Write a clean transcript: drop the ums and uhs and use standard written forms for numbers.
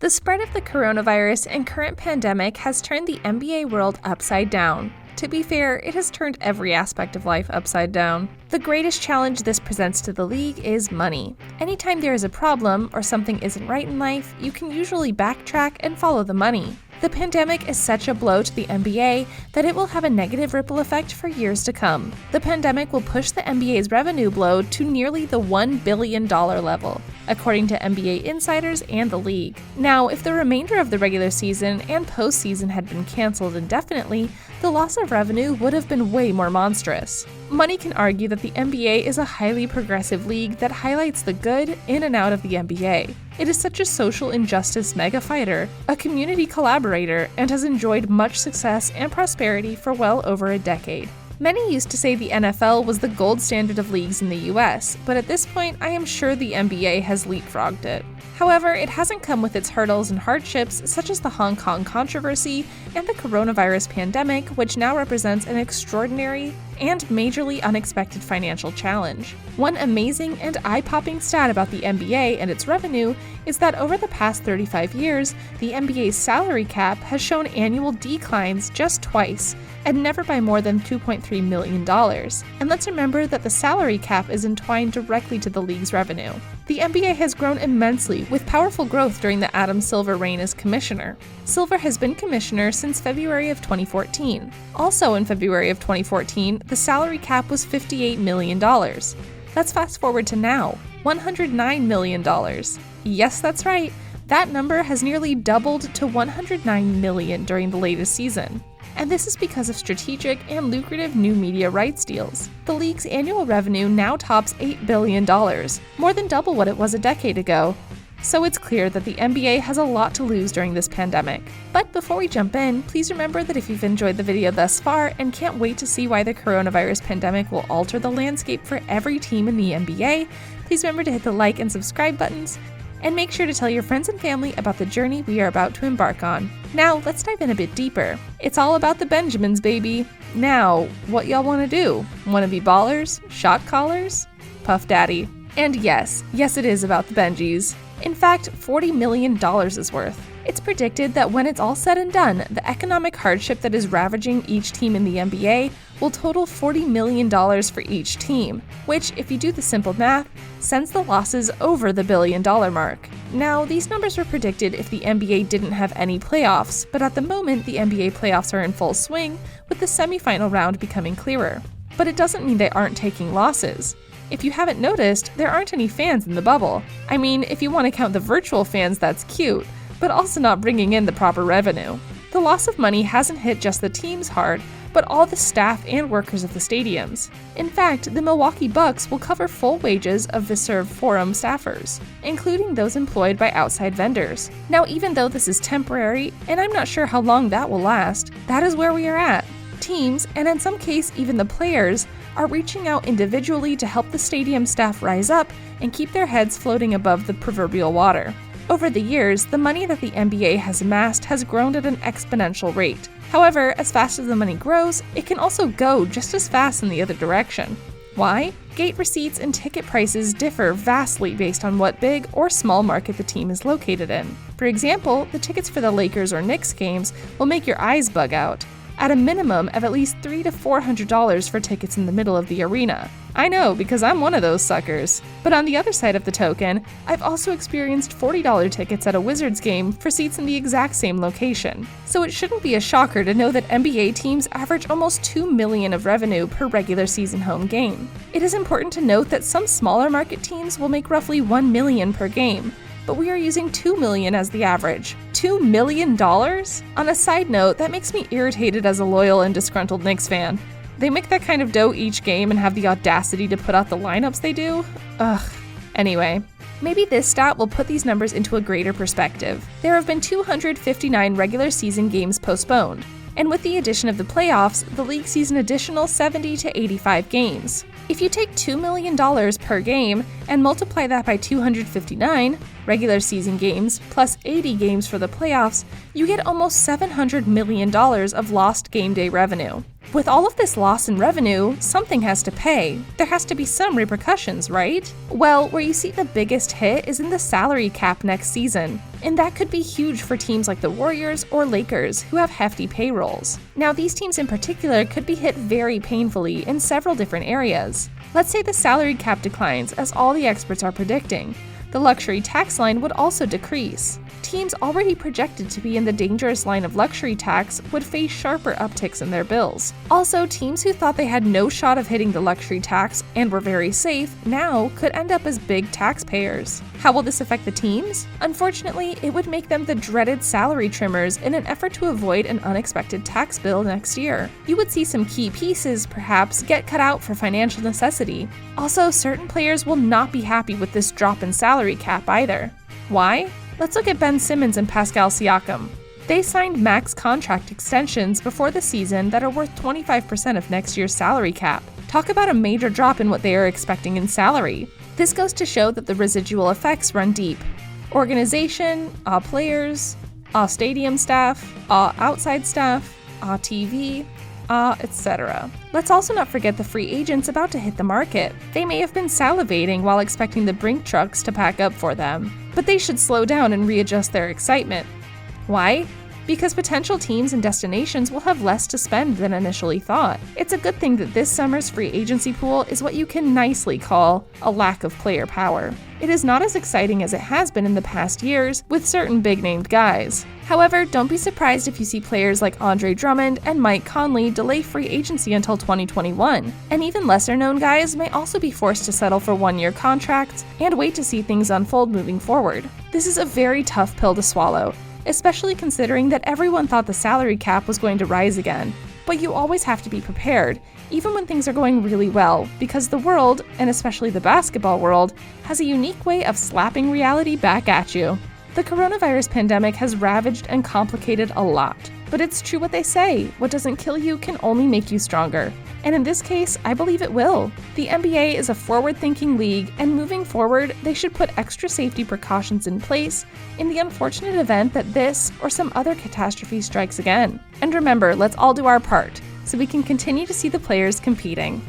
The spread of the coronavirus and current pandemic has turned the NBA world upside down. To be fair, it has turned every aspect of life upside down. The greatest challenge this presents to the league is money. Anytime there is a problem or something isn't right in life, you can usually backtrack and follow the money. The pandemic is such a blow to the NBA that it will have a negative ripple effect for years to come. The pandemic will push the NBA's revenue blow to nearly the $1 billion level, according to NBA insiders and the league. Now, if the remainder of the regular season and postseason had been canceled indefinitely, the loss of revenue would have been way more monstrous. Many can argue that the NBA is a highly progressive league that highlights the good in and out of the NBA. It is such a social injustice mega fighter, a community collaborator, and has enjoyed much success and prosperity for well over a decade. Many used to say the NFL was the gold standard of leagues in the US, but at this point I am sure the NBA has leapfrogged it. However, it hasn't come with its hurdles and hardships such as the Hong Kong controversy and the coronavirus pandemic, which now represents an extraordinary and majorly unexpected financial challenge. One amazing and eye-popping stat about the NBA and its revenue is that over the past 35 years, the NBA's salary cap has shown annual declines just twice, and never by more than $2.3 million. And let's remember that the salary cap is entwined directly to the league's revenue. The NBA has grown immensely, with powerful growth during the Adam Silver reign as commissioner. Silver has been commissioner since February of 2014. Also in February of 2014, the salary cap was $58 million. Let's fast forward to now, $109 million. Yes, that's right. That number has nearly doubled to $109 million during the latest season. And this is because of strategic and lucrative new media rights deals. The league's annual revenue now tops $8 billion, more than double what it was a decade ago. So it's clear that the NBA has a lot to lose during this pandemic. But before we jump in, please remember that if you've enjoyed the video thus far and can't wait to see why the coronavirus pandemic will alter the landscape for every team in the NBA, please remember to hit the like and subscribe buttons, and make sure to tell your friends and family about the journey we are about to embark on. Now, let's dive in a bit deeper. It's all about the Benjamins, baby. Now, what y'all want to do? Want to be ballers? Shot callers? Puff Daddy. And yes, it is about the Benjis. In fact, $40 million is worth. It's predicted that when it's all said and done, the economic hardship that is ravaging each team in the NBA will total $40 million for each team, which, if you do the simple math, sends the losses over the $1 billion mark. Now, these numbers were predicted if the NBA didn't have any playoffs, but at the moment the NBA playoffs are in full swing, with the semifinal round becoming clearer. But it doesn't mean they aren't taking losses. If you haven't noticed, there aren't any fans in the bubble. I mean, if you want to count the virtual fans, that's cute, but also not bringing in the proper revenue. The loss of money hasn't hit just the teams hard, but all the staff and workers of the stadiums. In fact, the Milwaukee Bucks will cover full wages of Fiserv Forum staffers, including those employed by outside vendors. Now, even though this is temporary, and I'm not sure how long that will last, that is where we are at. Teams, and in some case even the players, are reaching out individually to help the stadium staff rise up and keep their heads floating above the proverbial water. Over the years, the money that the NBA has amassed has grown at an exponential rate. However, as fast as the money grows, it can also go just as fast in the other direction. Why? Gate receipts and ticket prices differ vastly based on what big or small market the team is located in. For example, the tickets for the Lakers or Knicks games will make your eyes bug out, at a minimum of at least $300 to $400 for tickets in the middle of the arena. I know, because I'm one of those suckers. But on the other side of the token, I've also experienced $40 tickets at a Wizards game for seats in the exact same location. So it shouldn't be a shocker to know that NBA teams average almost $2 million of revenue per regular season home game. It is important to note that some smaller market teams will make roughly $1 million per game, but we are using $2 million as the average. $2 million? On a side note, that makes me irritated as a loyal and disgruntled Knicks fan. They make that kind of dough each game and have the audacity to put out the lineups they do? Ugh. Anyway, maybe this stat will put these numbers into a greater perspective. There have been 259 regular season games postponed, and with the addition of the playoffs, the league sees an additional 70 to 85 games. If you take $2 million per game and multiply that by 259 regular season games plus 80 games for the playoffs, you get almost $700 million of lost game day revenue. With all of this loss in revenue, something has to pay. There has to be some repercussions, right? Well, where you see the biggest hit is in the salary cap next season, and that could be huge for teams like the Warriors or Lakers, who have hefty payrolls. Now, these teams in particular could be hit very painfully in several different areas. Let's say the salary cap declines, as all the experts are predicting. The luxury tax line would also decrease. Teams already projected to be in the dangerous line of luxury tax would face sharper upticks in their bills. Also, teams who thought they had no shot of hitting the luxury tax and were very safe now could end up as big taxpayers. How will this affect the teams? Unfortunately, it would make them the dreaded salary trimmers in an effort to avoid an unexpected tax bill next year. You would see some key pieces, perhaps, get cut out for financial necessity. Also, certain players will not be happy with this drop in salary cap either. Why? Let's look at Ben Simmons and Pascal Siakam. They signed max contract extensions before the season that are worth 25% of next year's salary cap. Talk about a major drop in what they are expecting in salary. This goes to show that the residual effects run deep. Organization, players, stadium staff, outside staff, TV, etc. Let's also not forget the free agents about to hit the market. They may have been salivating while expecting the Brink trucks to pack up for them, but they should slow down and readjust their excitement. Why? Because potential teams and destinations will have less to spend than initially thought. It's a good thing that this summer's free agency pool is what you can nicely call a lack of player power. It is not as exciting as it has been in the past years with certain big-named guys. However, don't be surprised if you see players like Andre Drummond and Mike Conley delay free agency until 2021, and even lesser-known guys may also be forced to settle for one-year contracts and wait to see things unfold moving forward. This is a very tough pill to swallow, especially considering that everyone thought the salary cap was going to rise again. But you always have to be prepared, even when things are going really well, because the world, and especially the basketball world, has a unique way of slapping reality back at you. The coronavirus pandemic has ravaged and complicated a lot, but it's true what they say, what doesn't kill you can only make you stronger. And in this case, I believe it will. The NBA is a forward-thinking league, and moving forward, they should put extra safety precautions in place in the unfortunate event that this or some other catastrophe strikes again. And remember, let's all do our part, so we can continue to see the players competing.